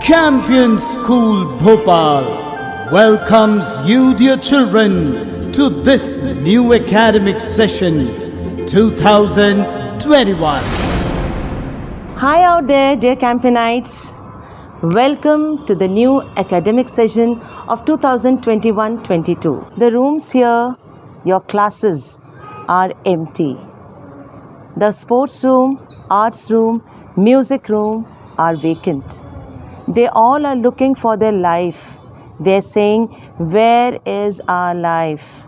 Champion School Bhopal welcomes you, dear children, to this new academic session 2021. Hi out there, dear Campionites. Welcome to the new academic session of 2021-22. The rooms here, your classes are empty. The sports room, arts room, music room are vacant. They all are looking for their life. They're saying, where is our life?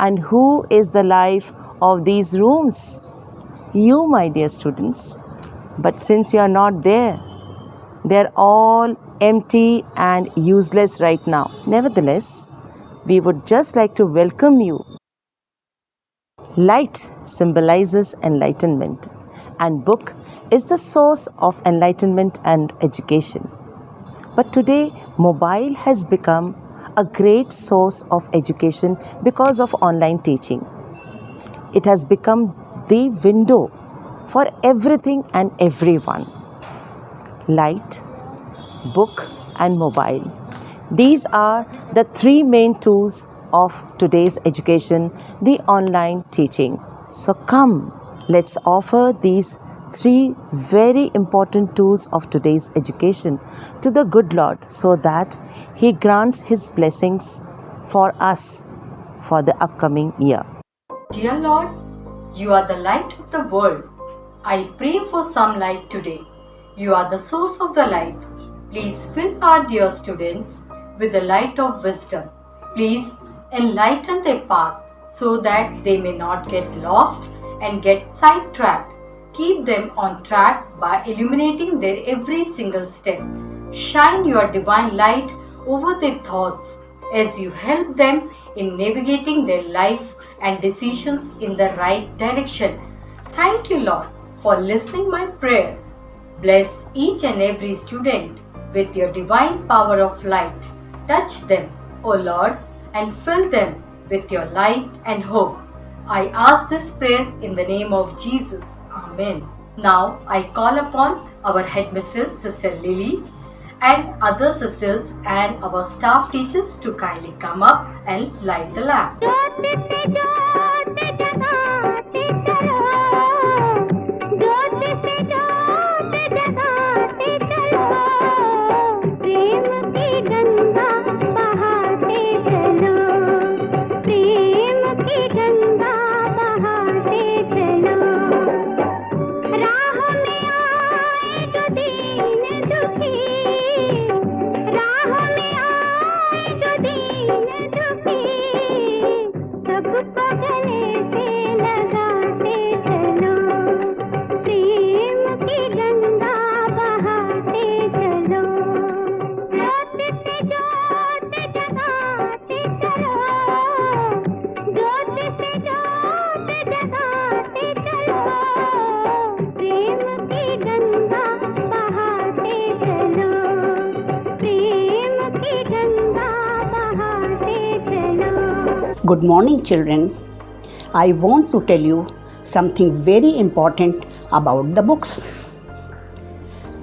And who is the life of these rooms? You, my dear students. But since you are not there, they're all empty and useless right now. Nevertheless, we would just like to welcome you. Light symbolizes enlightenment, and book is the source of enlightenment and education. But today, mobile has become a great source of education because of online teaching. It has become the window for everything and everyone. Light, book and mobile. These are the three main tools of today's education, the online teaching. So come, let's offer these three very important tools of today's education to the good Lord so that He grants His blessings for us for the upcoming year. Dear Lord, You are the light of the world. I pray for some light today. You are the source of the light. Please fill our dear students with the light of wisdom. Please enlighten their path so that they may not get lost and get sidetracked. Keep them on track by illuminating their every single step. Shine your divine light over their thoughts as you help them in navigating their life and decisions in the right direction. Thank you, Lord, for listening my prayer. Bless each and every student with your divine power of light. Touch them, O Lord, and fill them with your light and hope. I ask this prayer in the name of Jesus. Amen. Now I call upon our headmistress, Sister Lily, and other sisters and our staff teachers to kindly come up and light the lamp. Good morning, children. I want to tell you something very important about the books.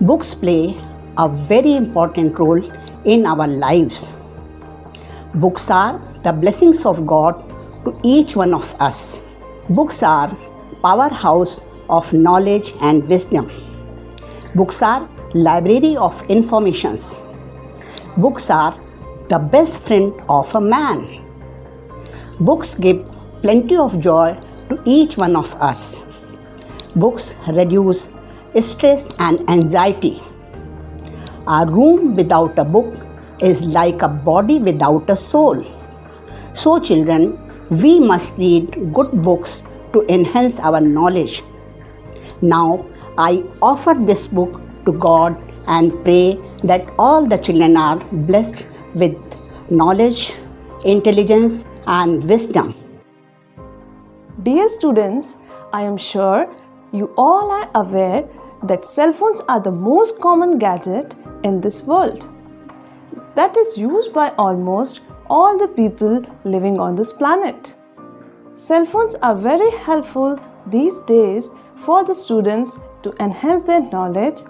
Books play a very important role in our lives. Books are the blessings of God to each one of us. Books are powerhouse of knowledge and wisdom. Books are library of informations. Books are the best friend of a man. Books give plenty of joy to each one of us. Books reduce stress and anxiety. A room without a book is like a body without a soul. So children, we must read good books to enhance our knowledge. Now, I offer this book to God and pray that all the children are blessed with knowledge, intelligence, and wisdom. Dear students, I am sure you all are aware that cell phones are the most common gadget in this world that is used by almost all the people living on this planet. Cell phones are very helpful these days for the students to enhance their knowledge,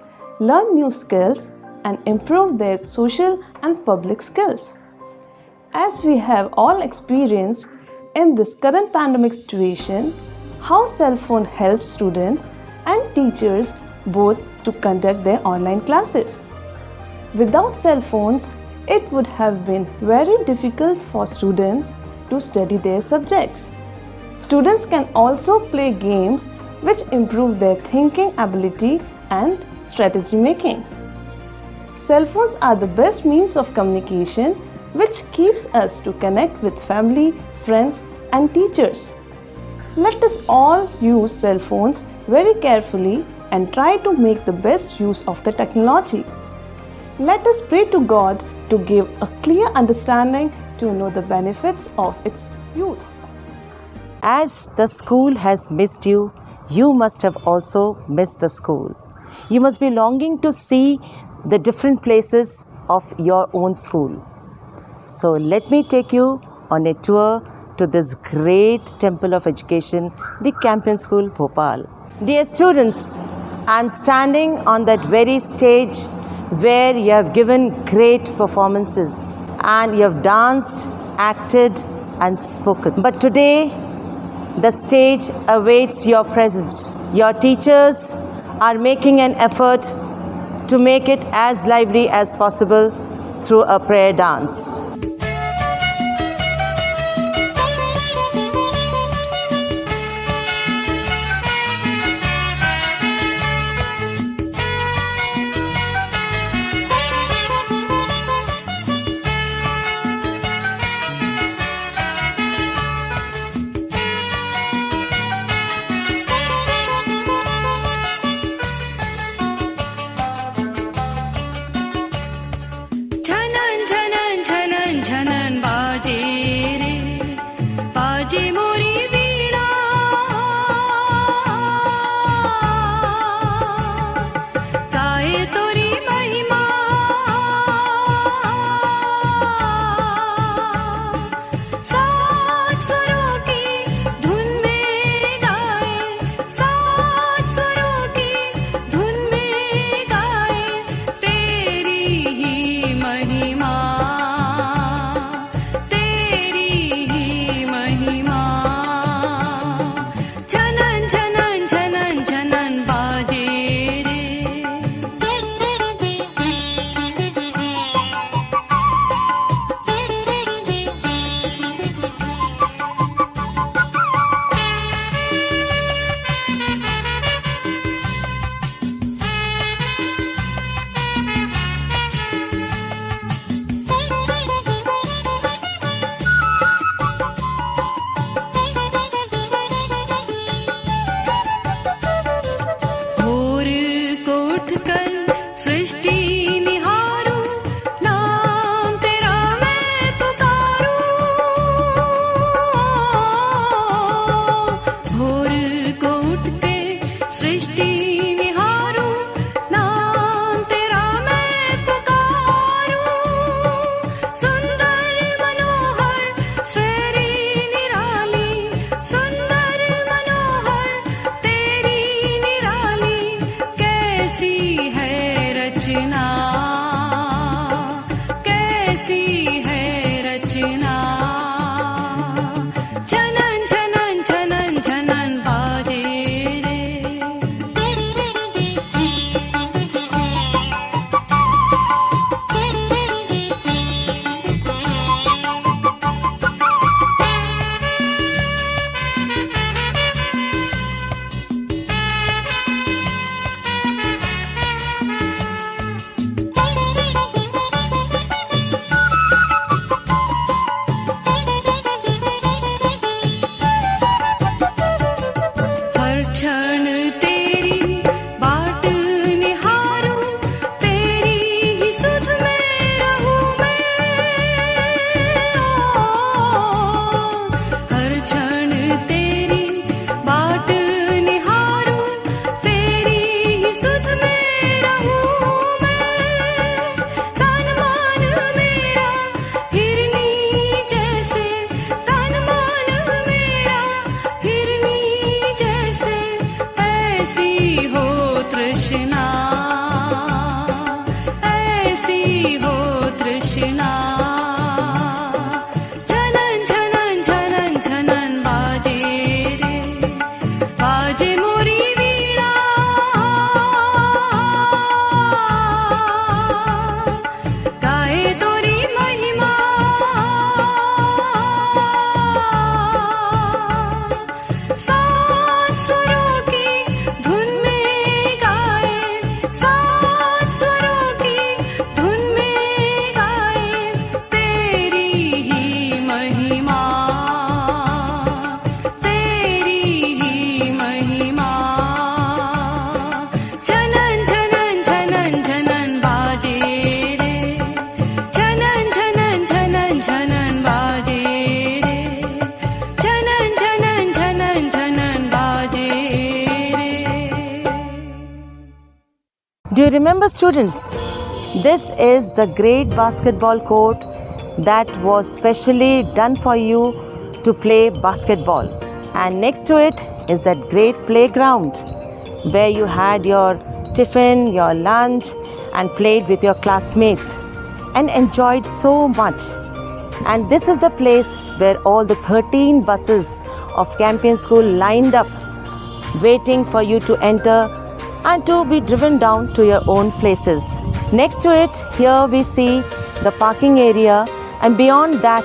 learn new skills, and improve their social and public skills. As we have all experienced in this current pandemic situation, how cell phone helps students and teachers both to conduct their online classes. Without cell phones, it would have been very difficult for students to study their subjects. Students can also play games which improve their thinking ability and strategy making. Cell phones are the best means of communication which keeps us to connect with family, friends and teachers. Let us all use cell phones very carefully and try to make the best use of the technology. Let us pray to God to give a clear understanding to know the benefits of its use. As the school has missed you, you must have also missed the school. You must be longing to see the different places of your own school. So let me take you on a tour to this great temple of education, the Campion School, Bhopal. Dear students, I am standing on that very stage where you have given great performances and you have danced, acted and spoken. But today, the stage awaits your presence. Your teachers are making an effort to make it as lively as possible through a prayer dance. है Do you remember, students? This is the great basketball court that was specially done for you to play basketball. And next to it is that great playground where you had your tiffin, your lunch, and played with your classmates and enjoyed so much. And this is the place where all the 13 buses of Campion School lined up, waiting for you to enter and to be driven down to your own places. Next to it, here we see the parking area, and beyond that,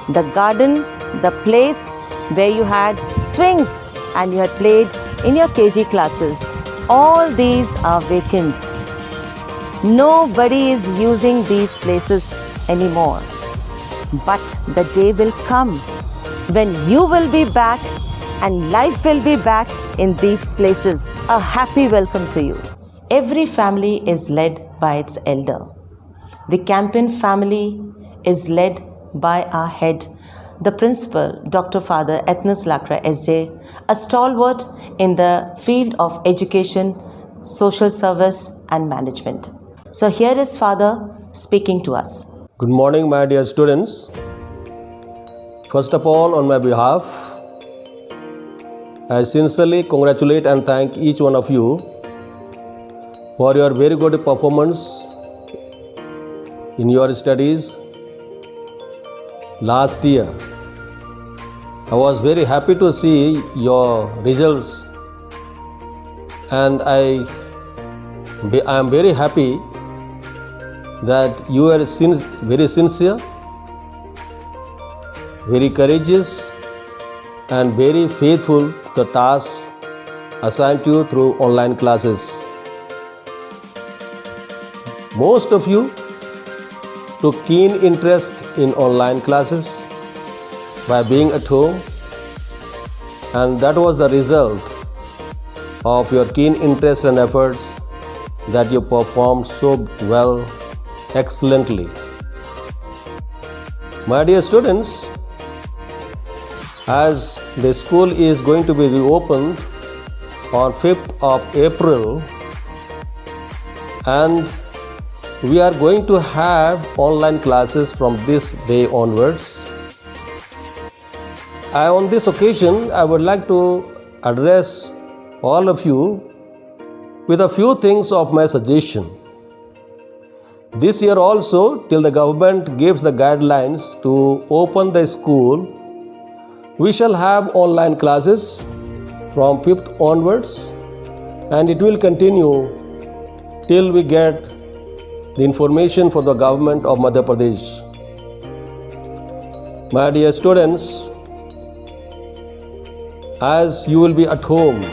the garden, the place where you had swings and you had played in your KG classes. All these are vacant. Nobody is using these places anymore. But the day will come when you will be back and life will be back in these places. A happy welcome to you. Every family is led by its elder. The Campion family is led by our head, the principal, Dr. Father Ethnos Lakra SJ, a stalwart in the field of education, social service and management. So here is Father speaking to us. Good morning, my dear students. First of all, on my behalf, I sincerely congratulate and thank each one of you for your very good performance in your studies last year. I was very happy to see your results, and I am very happy that you are very sincere, very courageous, and very faithful to the tasks assigned to you through online classes. Most of you took keen interest in online classes by being at home, and that was the result of your keen interest and efforts that you performed so well, excellently. My dear students, as the school is going to be reopened on 5th of April, and we are going to have online classes from this day onwards, on this occasion, I would like to address all of you with a few things of my suggestion. This year also, till the government gives the guidelines to open the school, we shall have online classes from 5th onwards, and it will continue till we get the information from the government of Madhya Pradesh. My dear students, as you will be at home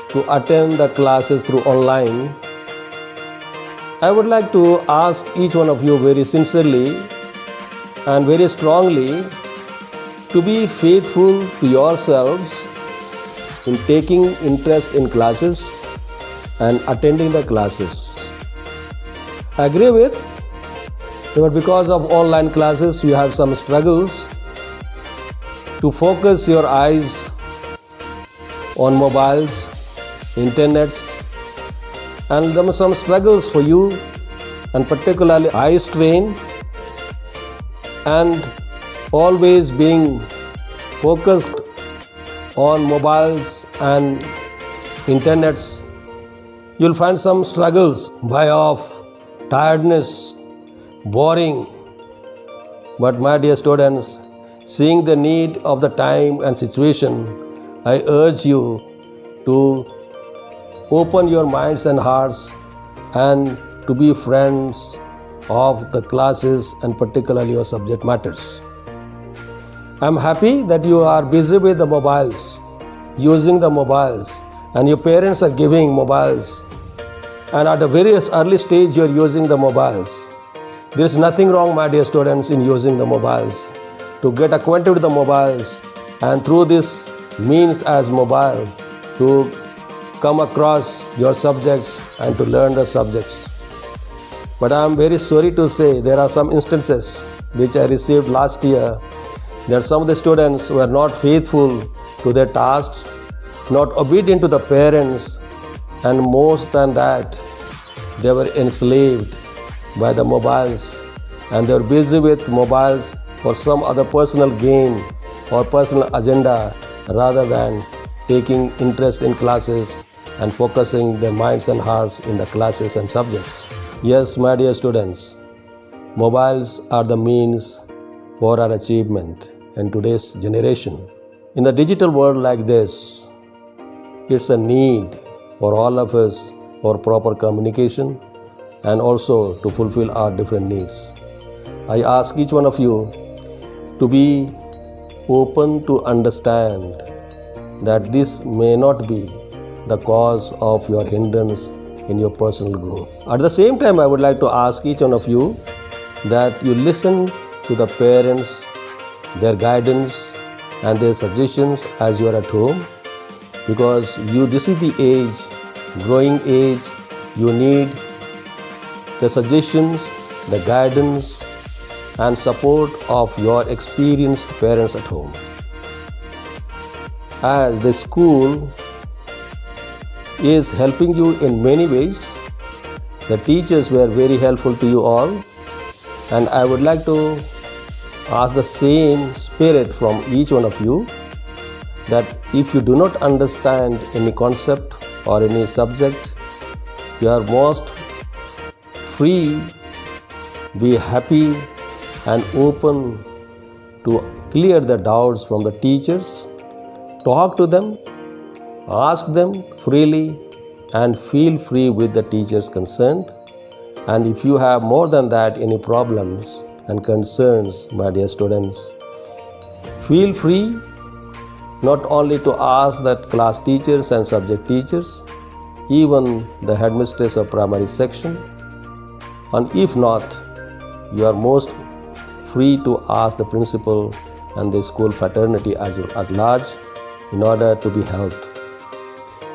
to attend the classes through online, I would like to ask each one of you very sincerely and very strongly to be faithful to yourselves in taking interest in classes and attending the classes. I agree with that because of online classes you have some struggles to focus your eyes on mobiles, internets, and there are some struggles for you, and particularly eye strain and always being focused on mobiles and internets. You'll find some struggles by of tiredness, boring. But my dear students, seeing the need of the time and situation, I urge you to open your minds and hearts and to be friends of the classes and particularly your subject matters. I'm happy that you are busy with the mobiles, using the mobiles, and your parents are giving mobiles, and at a very early stage you are using the mobiles. There is nothing wrong, my dear students, in using the mobiles, to get acquainted with the mobiles, and through this means as mobile to come across your subjects and to learn the subjects. But I am very sorry to say there are some instances which I received last year that some of the students were not faithful to their tasks, not obedient to the parents, and most than that, they were enslaved by the mobiles and they were busy with mobiles for some other personal gain or personal agenda rather than taking interest in classes and focusing their minds and hearts in the classes and subjects. Yes, my dear students, mobiles are the means for our achievement in today's generation. In the digital world like this, it's a need for all of us for proper communication and also to fulfill our different needs. I ask each one of you to be open to understand that this may not be the cause of your hindrance in your personal growth. At the same time, I would like to ask each one of you that you listen to the parents, their guidance and their suggestions as you are at home, because this is the age, growing age, you need the suggestions, the guidance and support of your experienced parents at home. As the school is helping you in many ways, the teachers were very helpful to you all, and I would like to ask the same spirit from each one of you that if you do not understand any concept or any subject, you are most free, be happy and open to clear the doubts from the teachers, talk to them, ask them freely and feel free with the teachers concerned. And if you have more than that any problems and concerns, my dear students, feel free not only to ask the class teachers and subject teachers, even the headmistress of primary section, and if not, you are most free to ask the principal and the school fraternity at large in order to be helped.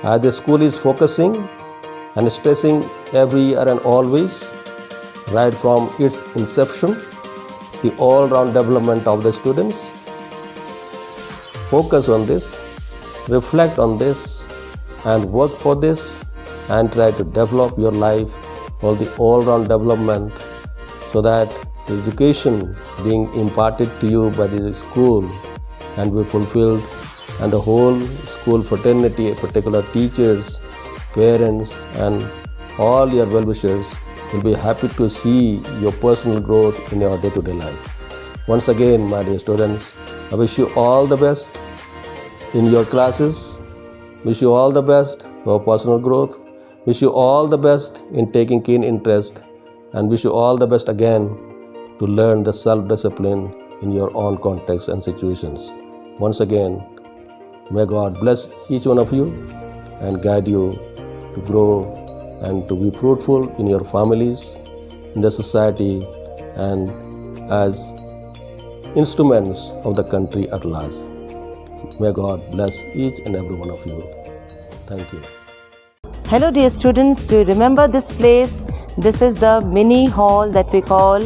As the school is focusing and stressing every year and always, right from its inception, the all-round development of the students. Focus on this, reflect on this and work for this and try to develop your life for the all-round development so that the education being imparted to you by the school and be fulfilled, and the whole school fraternity, particular teachers, parents and all your well-wishers will be happy to see your personal growth in your day-to-day life. Once again, my dear students, I wish you all the best in your classes, wish you all the best for personal growth, wish you all the best in taking keen interest, and wish you all the best again to learn the self-discipline in your own context and situations. Once again, may God bless each one of you and guide you to grow and to be fruitful in your families, in the society, and as instruments of the country at large. May God bless each and every one of you. Thank you. Hello dear students, do you remember this place? This is the mini hall that we call,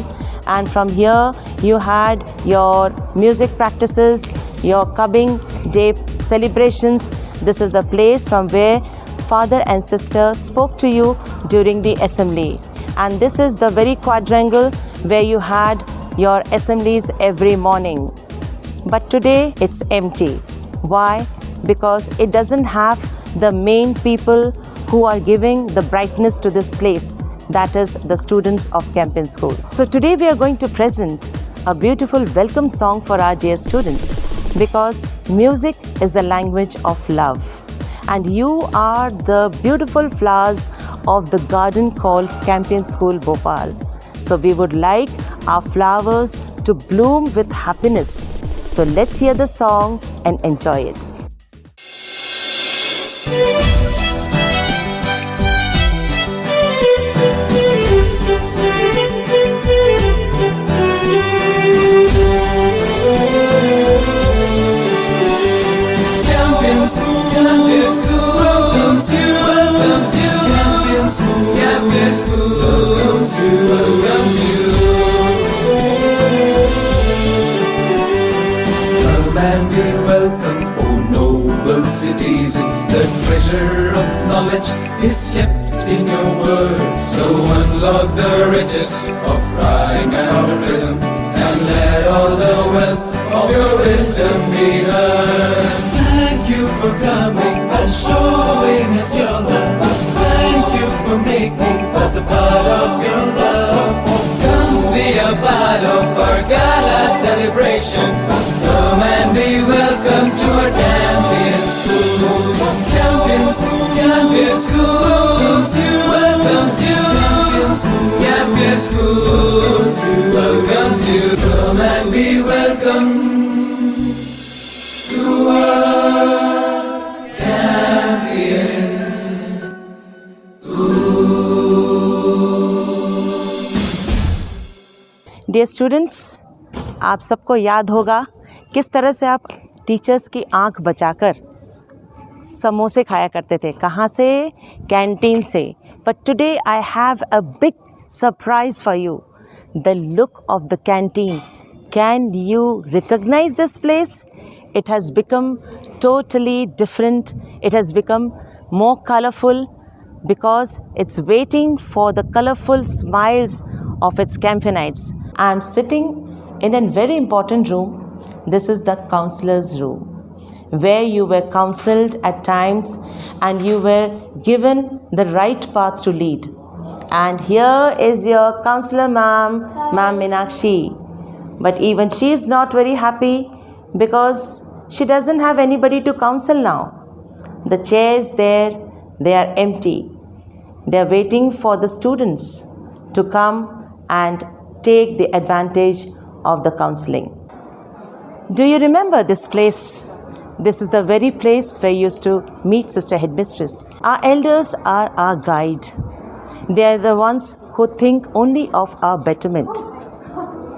and from here you had your music practices, your Cubbing Day celebrations. This is the place from where father and sister spoke to you during the assembly. And this is the very quadrangle where you had your assemblies every morning. But today it's empty. Why? Because it doesn't have the main people who are giving the brightness to this place, that is the students of Campion School. So today we are going to present a beautiful welcome song for our dear students, because music is the language of love and you are the beautiful flowers of the garden called Campion School Bhopal. So we would like our flowers to bloom with happiness. So let's hear the song and enjoy it. And we welcome, O noble citizen. The treasure of knowledge is kept in your words. So unlock the riches of rhyme and rhythm, and let all the wealth of your wisdom be heard. Thank you for coming and showing us your love. Thank you for making us a part of your love. Come be a part of our gala celebration. Come and be welcome to our Campion School. Campion School, Campion School welcomes you. Campion School welcomes you. Come and be welcome to our Campion. Dear students, आप सबको याद होगा किस तरह से आप teachers की आंख बचाकर समोसे खाया करते थे. कहाँ से? कैंटीन से. But today I have a big surprise for you. The look of the canteen. Can you recognise this place? It has become totally different. It has become more colorful because it's waiting for the colorful smiles of its Campionites. I am sitting in a very important room. This is the counselor's room, where you were counseled at times and you were given the right path to lead. And here is your counselor, Ma'am Meenakshi. But even she is not very happy because she doesn't have anybody to counsel now. The chairs there, they are empty. They are waiting for the students to come and take the advantage of the counseling. Do you remember this place? This is the very place where you used to meet Sister Headmistress. Our elders are our guide. They are the ones who think only of our betterment.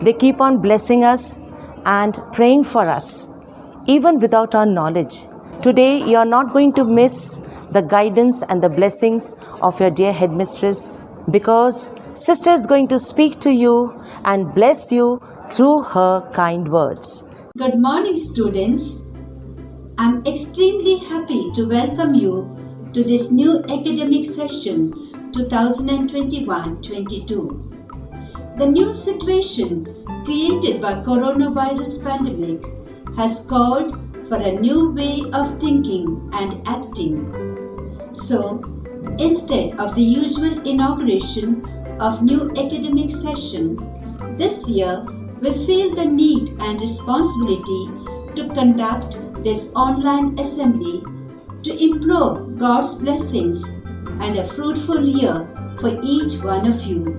They keep on blessing us and praying for us, even without our knowledge. Today, you are not going to miss the guidance and the blessings of your dear headmistress, because Sister is going to speak to you and bless you through her kind words. Good morning, students. I'm extremely happy to welcome you to this new academic session 2021-22. The new situation created by coronavirus pandemic has called for a new way of thinking and acting. So, instead of the usual inauguration of new academic session, this year we feel the need and responsibility to conduct this online assembly to implore God's blessings and a fruitful year for each one of you.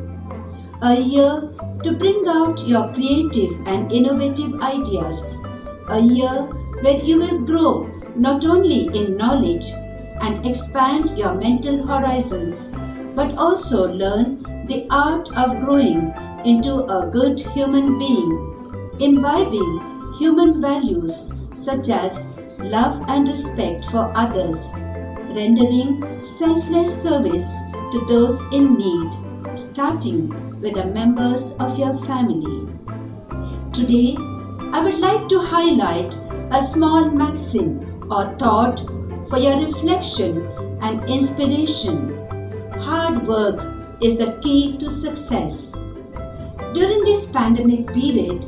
A year to bring out your creative and innovative ideas. A year where you will grow not only in knowledge and expand your mental horizons, but also learn the art of growing into a good human being, imbibing human values such as love and respect for others, rendering selfless service to those in need, starting with the members of your family. Today, I would like to highlight a small maxim or thought for your reflection and inspiration. Hard work is the key to success. During this pandemic period,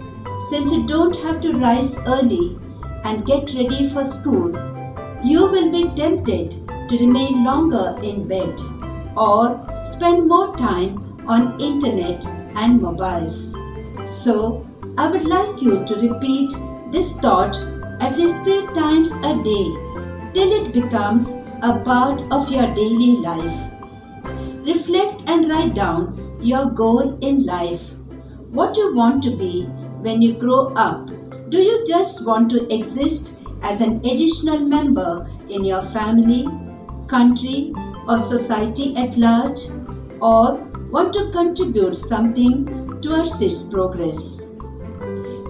since you don't have to rise early and get ready for school, you will be tempted to remain longer in bed or spend more time on internet and mobiles. So, I would like you to repeat this thought at least 3 times a day till it becomes a part of your daily life. Reflect and write down your goal in life. What you want to be when you grow up. Do you just want to exist as an additional member in your family, country, or society at large? Or want to contribute something towards its progress?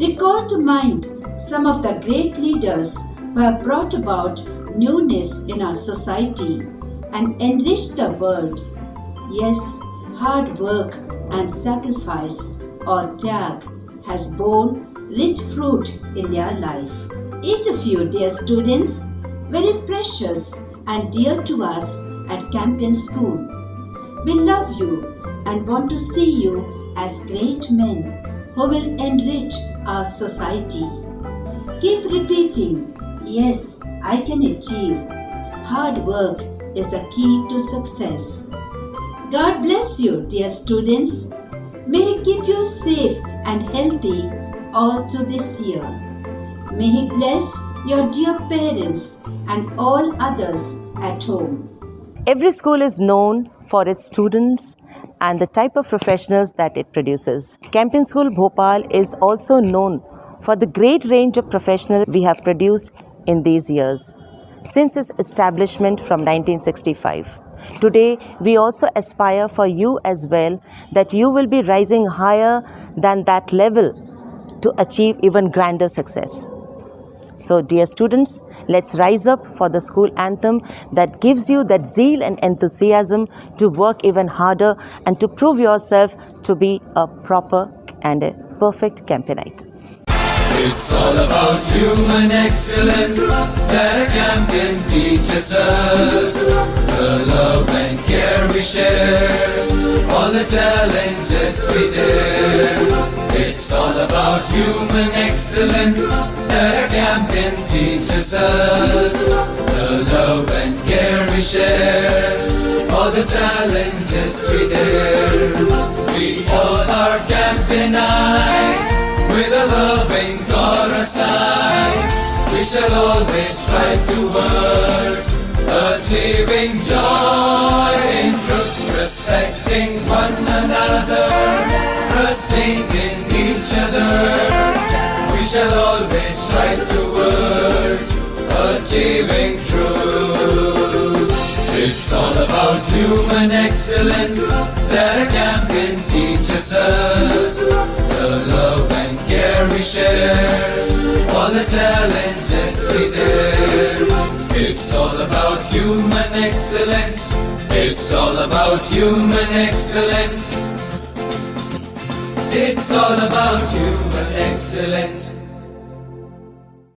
Recall to mind some of the great leaders who have brought about newness in our society and enriched the world. Yes, hard work and sacrifice or tyag has borne rich fruit in their life. Each of you, dear students, very precious and dear to us at Campion School. we love you and want to see you as great men who will enrich our society. Keep repeating, yes, I can achieve. Hard work is the key to success. God bless you, dear students. May He keep you safe and healthy all through this year. May He bless your dear parents and all others at home. Every school is known for its students and the type of professionals that it produces. Campion School Bhopal is also known for the great range of professionals we have produced in these years, since its establishment from 1965. Today, we also aspire for you as well that you will be rising higher than that level to achieve even grander success. So, dear students, let's rise up for the school anthem that gives you that zeal and enthusiasm to work even harder and to prove yourself to be a proper and a perfect Campionite. It's all about human excellence that a Campion teaches us. The love and care we share, all the challenges we dare. It's all about human excellence that a Campion teaches us. The love and care we share, all the challenges we dare. We all are Campionites, with a loving chorus side, we shall always strive towards achieving joy in truth, respecting one another, trusting in each other. We shall always strive towards achieving truth. It's all about human excellence that a Campion teaches us. The love and care we share, all the challenges we dare. It's all about human excellence. It's all about human excellence. It's all about human excellence.